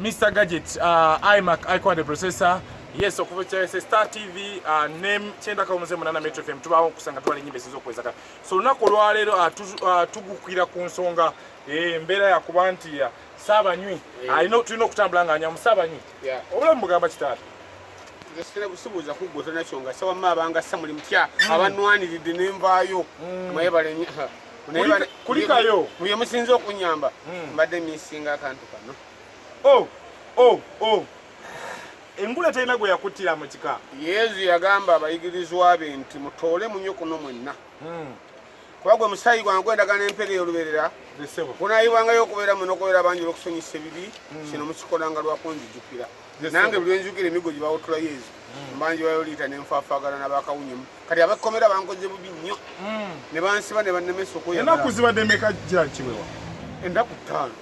Mr. Gadget, iMac, iQuad processor. Yes, okuva Star TV, name chenda kaumuze munana Metro FM. Tubawo kusanga twali nyimbe zizokwezaka. So lunaku olwaleero tugukwira ku nsonga embeera ya kubanti ya Sabanywi. Tulina okutambula nga nyamu Sabanywi. Obulamu bugamba kitaata. Ngesera busubuza kugota nakyo nga sawa mabanga samuli mutya abanwaniride nemvaayo mwebale kulikayo muye musinzo okunyamba mbadde misinga akantu kano engula tena gwe yakutira mu kika Yezu yagamba abayigirizwa be nti mutole munyo kuno mwenna kwagwe musayi gwangu endagana empere oluberera kunayiwangayo okubeera muno okubeera bangi okusonyisa ebibi kino mukikolanga lwakunzijukira nange buli enjukira emigo gye bawotula Yezu mbanji wayoliita nenfaafagana n'abakawunyemu kati abakomera bankoze bubi nnyo ne bansiba ne bannemesa enaku zibadde meka gira kiwewa ennaku ttaano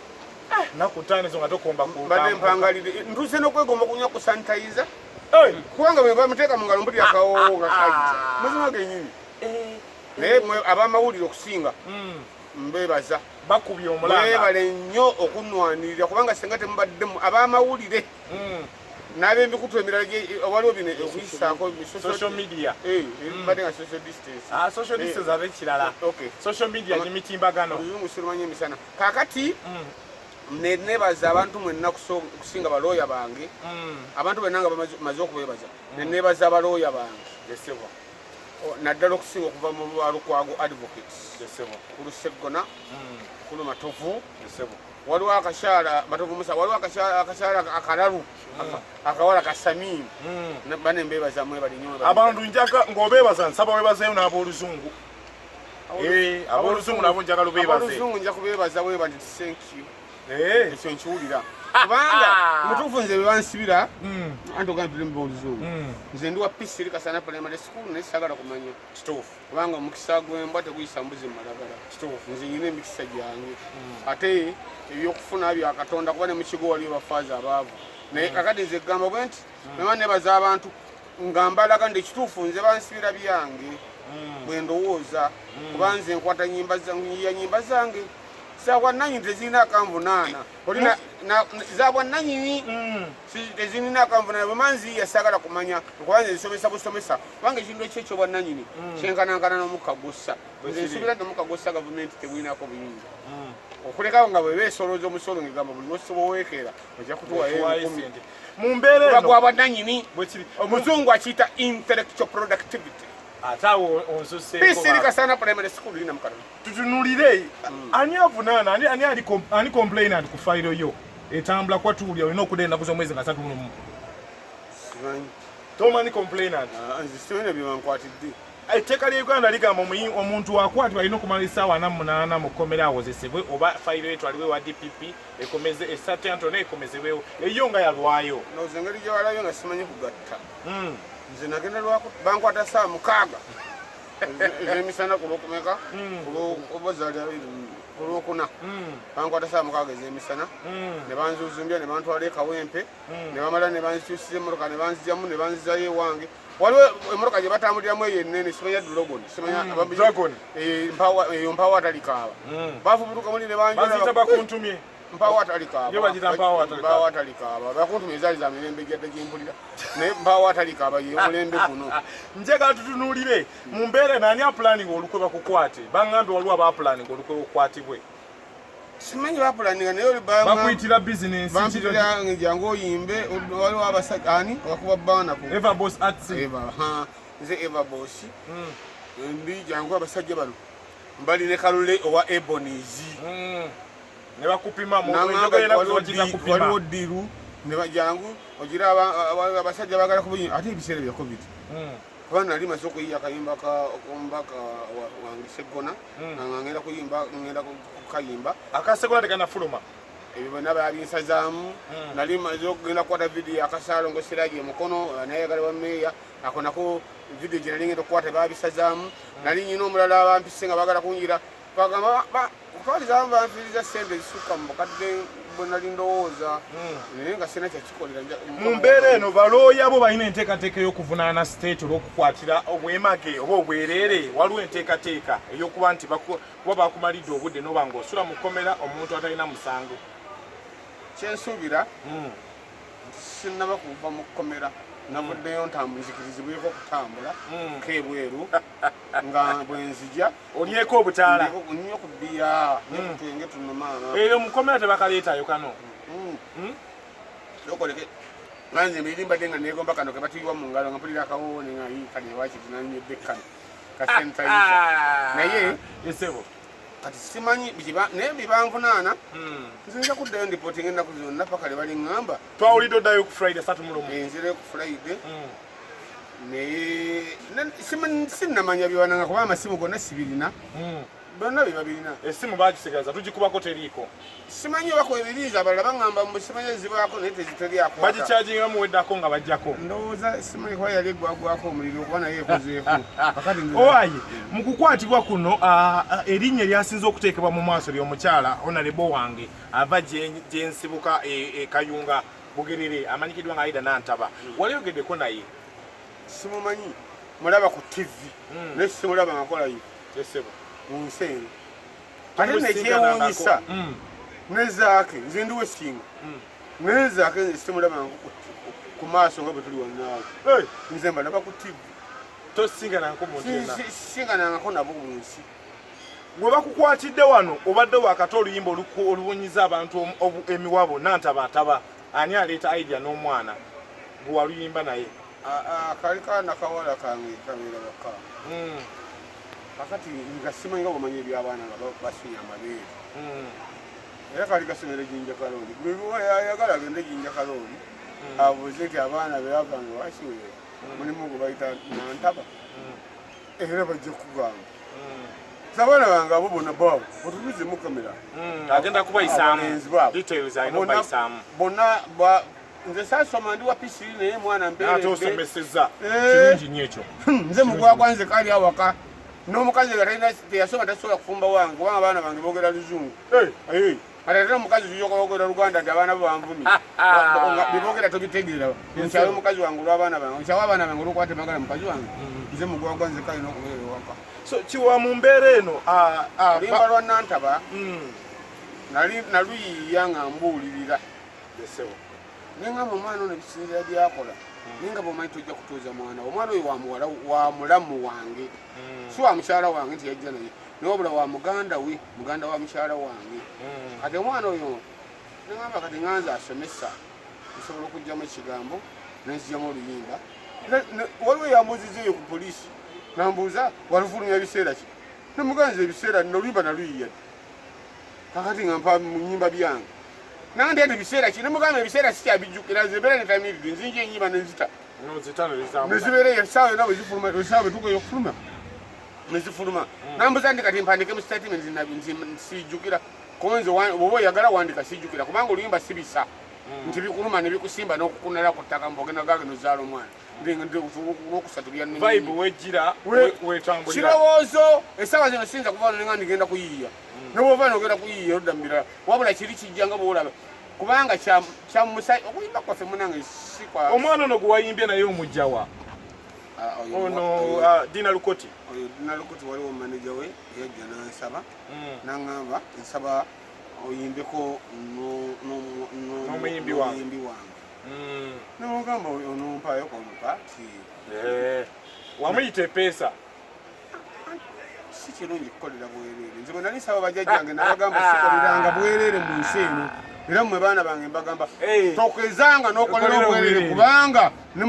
naku ttaano ezo nga tokomba mbadde mpangalire ntuuse n'okwegomba kunywa ku sanitayiza kubanga bwe bamuteeka mu ngalo mpulira akawoowo nga kajja mazima genyini naye abamawulire okusinga mbebaza bakubye omulanga mwebale nnyo okunwanirira kubanga senga temubaddemu abamawulire n'ab'emikutu emirala waliwo bino okuyisaako social media mbadde nga social distance social distance ate kirala social media gyemitimbagano oluzungu sirumanyi emisana kaakati nenebaza abantu mwenna kusinga balooya bange abantu benna nga bamaze okubebaza nenebaza abalooya bange naddala okusinga okuva mu lwalukwago advocates kulusegona kulu matovu waliwo akakyala matovu musa waliwo akakyala akalalu akawala kasamimu bane mbebaza mwebali nnyo abantu njaka ng'obeebaza nsaba webazeeyo n'ab'oluzungu ab'oluzungu nabo njagala obeebaze ab'oluzungu nja kubeebaza webali thank you ekyo nkiwulira kubanga mutuufu nze bebansibira anti ogamba tuli mub'oluzungu nze ndi wa P3 Kasana Primary School naye sagala kumanya kituufu kubanga omukisa gw'embwa teguyisa mbuzi mu malagala kituufu nze nyina emikisa gyange ate ebyokufuna bya Katonda kuba ne mu kigo waliyo bafaaza abaavu naye kakati nze gamba bwe nti mema nebaza abantu nga mbalaga nti ekituufu nze bansibira byange bwe ndowooza kuba nze nkwata nyimba zange zabwannanyini tezirina akanvunaana olina zabwannanyini tezirina akanvunaana bwemanziya sagala kumanya okuba nze zisomesa busomesa kubanga ekintu ekyekyo bwannanyini kyenkanankana n'omukka gussa nze nsubira nti omukka gussa gavumenti tebulinako buyinza okulekawo nga bwe beesolooza omusolo ngegamba buli lwosoba oweekera ojja kutuwayo mu mbeera eno gwa bwannanyini omuzungu akiyita intellectual productivity atawo onsuseeko P3 Kasana Primary School lina mukano tutunulire ani avunaana ani complainant ku fayiro yo etambula kwatuulya olina okudda ennaku z'omwezi nga 31 tomani complainant nzisibene byebankwatidde etteeka lya Uganda ligamba omuntu wakwatibwa alina okumala essaawa 48 mu kkomera awozesebwe oba fayiro etwalibwe wa DPP ekomeze esate antone ekomezebwewo eyo nga yalwayo noze engeri gye walabye nga simanyi kugatta nze nagenda lwako bankwata saa 6 ez'emisana ku lwokumeka ku lwokuna bankwata saa 6 ez'emisana ne banzuzumbya ne bantwala ekawempe ne bamala ne banzikyusira emmotoka ne banzijjamu ne banzizayo ewange waliwo emmotoka gye batambuliramu eyo ennene simanya Dragon simanya eyo mpawo atalikaaba bafubutuka muli ne banjita bakuntumye mpawo atalikaaba atalikaaba bakuntumye ezaali za mirembe gyadde gyempulira naye mpawo atalikaaba yemulembe guno njagala tutunuulire mu mbeera naani apulaninga olukwe bakukwate baŋŋambye waliwo abapulaninga olukwe bukwatibwe simanyi bapulaninga naye bakuyitira bizinensi bampitira jangu oyimbe waliwo abasajja ani bakuba baana ku Everboss Arts nze Everboss ndi jangu abasajja bano mbali ne kalule owa Ebonizi ne bakupima mu kupima waliwo ddiru ne bajangu ogira abasajja bagala kubunyi ate ebiseera bya covid kuba nali maze okuyiya akayimba omumbaka wange Segona nga ngenda kuyimba ngenda kukayimba akasegona tekanafuluma ebyo bonna babinsazaamu nali maze okugenda kukwata vidiyo akasalongoseraje emukono nayagala wa meeya ako nako vidiyo gye nali ngenda okukwata babisazaamu nali nyina omulala abampise nga bagala kunjira bagamba kutwaliza banfiiriza sente zisukka mu bukadde bwe nali ndowooza naye nga sina kyakikolera mu mbeera eno balooya bo balina enteekateeka ey'okuvunaana state olw'okukwatira obwemage oba obwereere waliwo enteekateeka ey'okuba nti kuba bakumalidde obudde n'oba ng'osula mu kkomera omuntu atalina musango kyensuubira sinnaba kuva mu kkomera navuddeyo nzikirizibweko okutambula kebweru nga bwenzija olyeko obutaala nnyo ku bbiya nekutwenge tuno maama eyo mukomera tebakaleetayo kano okoleke nanze emirimba denga negomba kano kebatuyibwa mu ngalo nga mpulira akawone nga kaniwakitinanyedde kano kasentayiza naye esebo kati simanyi naye bibanvunaana nzinza kuddayo ndipootinga ennaku zonna paka le baliŋŋamba twawulidde oddayo ku friday 31 enzire ku friday naye sinnamanya byewananga kuba amasimu gonna sibirina bonna bye babirina essimu bagisigaza tugikubako teriiko simanyi bakwebiriiza abalala baŋŋamba simanyi ezibaako naye teziteryakwata bagikyajinga muweddako nga bajjako ndowooza simanyi kuba yali eggwagwako omuliro okuba naye ekozeeko owaye mu kukwatibwa kuno erinnya lyasinze okuteekebwa mu maaso ly'omukyala onalebo wange ava gye nsibuka Kayunga Bugerere amanyikiddwa nga Aida Nantaba waliyogeddeko naye simumanyi mulaba ku tv naye simulaba ngakolayo esebo mu nsi eno ate nekyewuunyisa nezaake nze ndi wesinga nezaake nze simulaba ku maaso nga bwe tuli wannaawe nze mbalaba ku tv tosinganangako muntu singanangako nabo mu nsi bwe bakukwatidde wano obadde wakati oluyimba oluwunyiza abantu emiwabo Nantabataba ani aleeta idea n'omwana gwe waluyimba naye kali kaana kawala kange kabeera baka kakati nga simanyi nga bamanya ebyabaana nga basunya amabeere era kali kasomera Jinja Kaloli yayagala agende Jinja Kaloli abuuze nti abaana bebavange wakiweera mulimu gwe bayita Nantaba era bajja kugamba abaana bange abo bonna baabo otutuuzemu kamera agenda kubayisaamu details alina okubayisaamu bonna nze saasoma ndi wa pisiri naye mwana ate osomesezza kirungi nnyo ekyo nze mugwagwa nze kali awaka n'omukazi teyasoma tasobola kufumba wange kubanga abaana bange boogera luzungu ate ate omukazi tuyoka boogera Luganda nti abaana bo banvumi beboogera tobitegeera nkyawe omukazi wange olw'abaana bange nkyawe abaana bange olw'okwatemagala mukazi wange nze mugwagwa nze kali n'okubeera ewaka so kiwa mu mbeera eno limba lwa Nantaba naluyiiya nga mbuulirira nengamba omwana ono ebisinzira byakola ninga bwomanyi tojja kutuuza mwana omwana oyo wamuwala wa mulamu wange si wa mukyala wange nti yajja naye naye obula wa muganda we muganda wa mukyala wange kati omwana oyo nengamba kati nganza asomesa nsobola okugjamu ekigambo nenzijjamu oluyimba waliwo yambuuziza eyo ku poliisi nambuuza walufulumya ebiseera ki nemuganza ebiseera noluyimba naluyiya kakati nga mpa mu nyimba byange nange ati ebiseera ki nemugamba ebiseera sikyabijjukira zebeera netamiridde nzinja enyimba nenzita nezibeera esaawa yona bwezifuluma esaawa betugeyo okufuluma nezifuluma nambuuza ndi kati mpandike mu statement sijjukira konze oba oyagala wandika sijjukira kubanga oluyimba sibisa nti bikuluma nebikusimba n'okukunala ku ttaka mbogenda gage nozaala omwana kirowoozo esaawa zino siyinza kuva nga ndigenda kuyiiya nobwova nogenda kuyiiya odda mubirala wabula kiri kijja nga bwolaba kubanga kyamusai okuyimba kwaffe munange sikwa omwana ono gwe wayimbye naye omujjawa ono Dina Lukoti waliwo maneja we yajja nansaba naŋŋamba nsaba oyimbeko n'omuyimbi wange nomugamba onompayo komupa wamuyita epeesa si kirungi kukolera bwereere nze bwe nali nsaba bajjajjange nabagamba sikoleranga bwereere mu nsi eno era mmwe baana bange mbagamba tokezanga n'okolera obwereere kubanga ne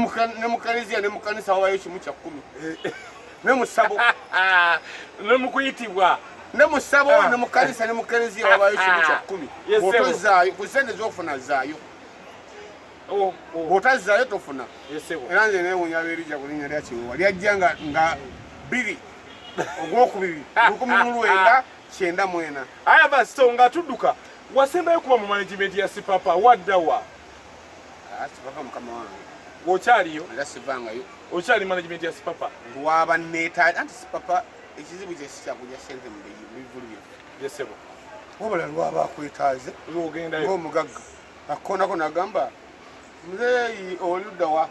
mu kaleziya ne mu kanisa wabayo kimu kya 10 ne mu ssabo ne mu kuyitibwa ne mu ssabo ne mu kanisa ne mu kaleziya wabayo kimu kya 10 otozaayo ku sente z'ofuna zaayo bw'otazaayo tofuna era nze neewuunya beerija ku linnya lya Kiwewa lyajja nga 2 ogwokubiri 1994 aya basito nga tudduka wasembayo kuba mu management ya Sipapa waddawa Sipapa mukama wange okyaliyo era sivangayo okyali management ya Sipapa lwaba neetaaga anti Sipapa ekizibu kye sikyakujja sente mu bivulu byesebo wabula lwaba akwetaaze lwogendayo ng'omugagga akoonako nagamba muzeeyi oluddawa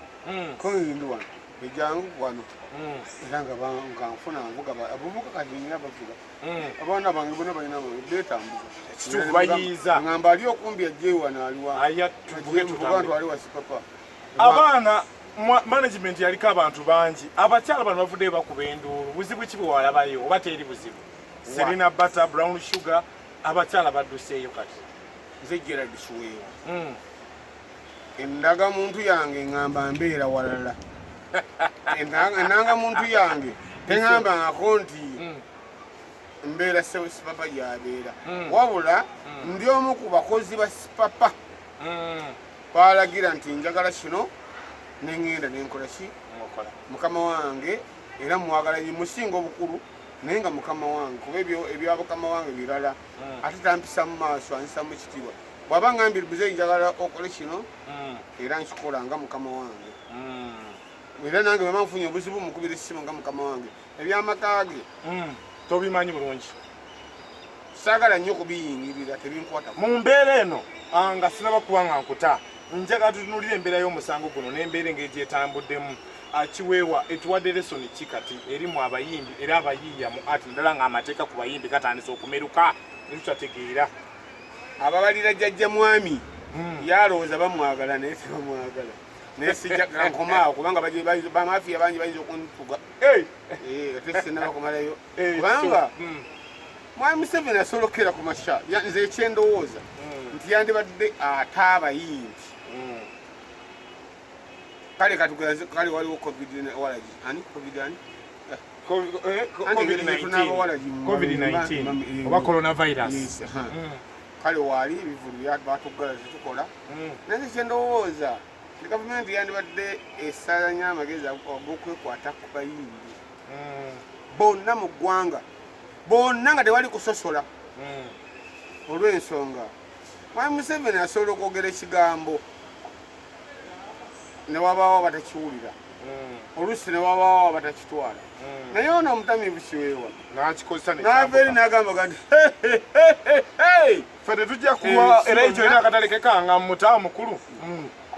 koyindi wano ejangu wano era nga nfuna nvuga abavubuka kati nina bavuga abaana bange bonna balina beetambuza ekituufu bayiiza ngamba ali okumbi ajjeewa naaliwa abantu ali wasipapa abaana management yaliko abantu bangi abakyala bano bavuddeyo bakuba enduulu buzibu ki bwe walabayo oba teri buzibu serena butter brown sugar abakyala badduseeyo kati nze Gerald Suweewa endaga muntu yange ngamba mbeera walala enanga muntu yange teŋŋamba ngako nti mbeera sipapa yabeera wabula ndi omu ku bakozi ba sipapa balagira nti njagala kino neŋŋenda nenkola ki mukama wange era mwagala musinga obukulu naye nga mukama wange kuba ebya mukama wange birala ate tampisa mu maaso ansa mu kitiibwa bw'aba ngambye buze njagala okole kino era nkikola nga mukama wange era nange bwe nfunye obuzibu mukubira essimu nga mukama wange ebyamaka ge tobimanyi bulungi saagala nnyo okubiyingirira tebinkwata mu mbeera eno nga sinaba kuba nga nkuta njagala tutunulira embeera y'omusango guno n'embeera engeri gyetambuddemu Kiweewa etuwadde lesoni ki kati erimu abayimbi era abayiiya mu ati naddala ng'amateeka ku bayimbi gatandise okumeruka ne tutategeera ababalira jjajja mwami yalowooza bamwagala naye tebamwagala naye sijja nkomaawo kubanga bamafiya bangi bayinza okuntuga ate sinnabakomalayo kubanga mwami Museveni asolokera ku masha nze ekyendowooza nti yandibadde ate abayimbi kale katugaze kale waliwo COVID-19 oba coronavirus kale wali ebivulu batugala tetukola naye kyendowooza gavumenti yandibadde esalanya amagezi ag'okwekwata ku bayimbi bonna mu ggwanga bonna nga tewali kusosola olw'ensonga mwami Museveni asobola okwogera ekigambo ne wabaawo batakiwulira oluusi ne wabaawo batakitwala naye ono omutamiivu Kiweewa n'ava eri n'agamba nti ffe tetujja kuwa era ekyo ina akatale kekanga mutawa mukulu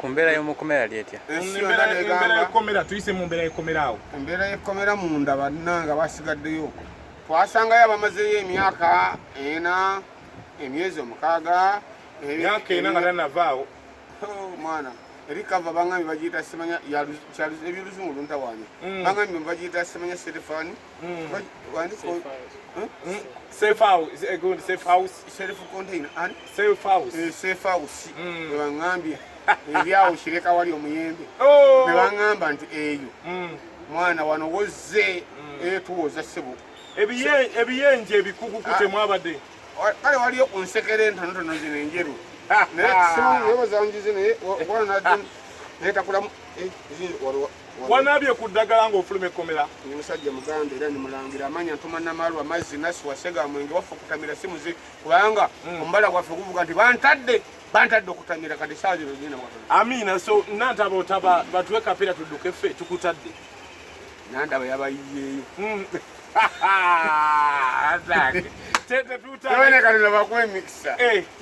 ku mbeera y'omukomera lyetya embeera y'ekkomera tuyise mu mbeera y'ekkomera awo embeera y'ekkomera munda bannanga basigaddeyo twasangayo abamazeyo emyaka 4 emyezi 6 emyaka 4 nga tanavaawo mwana erikava bangambye bagiyita semanya ebyoluzungu luntawaanya bangambye bagiyita semanya serifani safe house webangambye ebyawo kireka wali omuyembe nebangamba nti eyo mwana wano wozze tuwoza ssebo ebiyenje ebikukukute mwabadde kale waliyo ku nsekere entonotono zino enjeru wanabye ku ddagala ng'ofuluma ekkomera musajja muganda era nimulangira amanya ntuma namalu amazzi nasi wasega mwenge waffe okutamira simuzi kubanga omubala gwaffe guvuga nti bantadde okutamira kati saa zino zina amiina so nantaba otaba batuwe kapiira tudduke ffe tukutadde nandaba yabayiyeeyo tetutabonekana bakwemikisa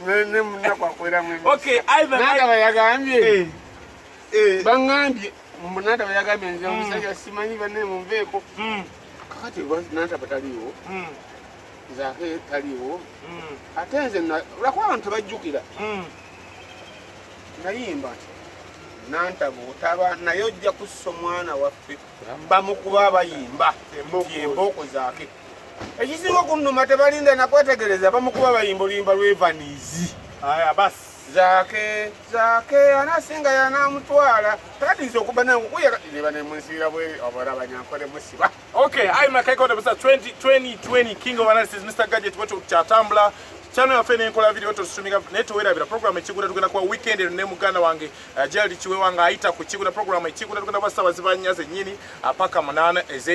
ne munakwakweramu nandaba yagambye bangambye nandaba yagambye nze omusajja simanyi banne munveeko kakati nandaba taliiwo nzake taliiwo ate nze lwakuba abantu tebajjukira nayimba nantaba otaba naye ojja kussa omwana waffe bamukuba abayimba embooko zaake ekisinga okunnuma tebalinda nakwetegereza bamukuba bayimba oluyimba lw'evaniizi aya basi zaake anasinga yanamutwala takatiinza okuba neba nemunsiira bwe abalabanyankole musiba okay imakaikodebusa 2020 king of analysis Mr. Gadget bwetu kyatambula channel yaffe nenkola video totusumika naye tuwerabira program ekigula tugenda kuba weekend ne muganda wange Gerald Kiweewa nga ayita ku kigula program ekigula tugenda kuba ssaawa zibannya zennyini paka 8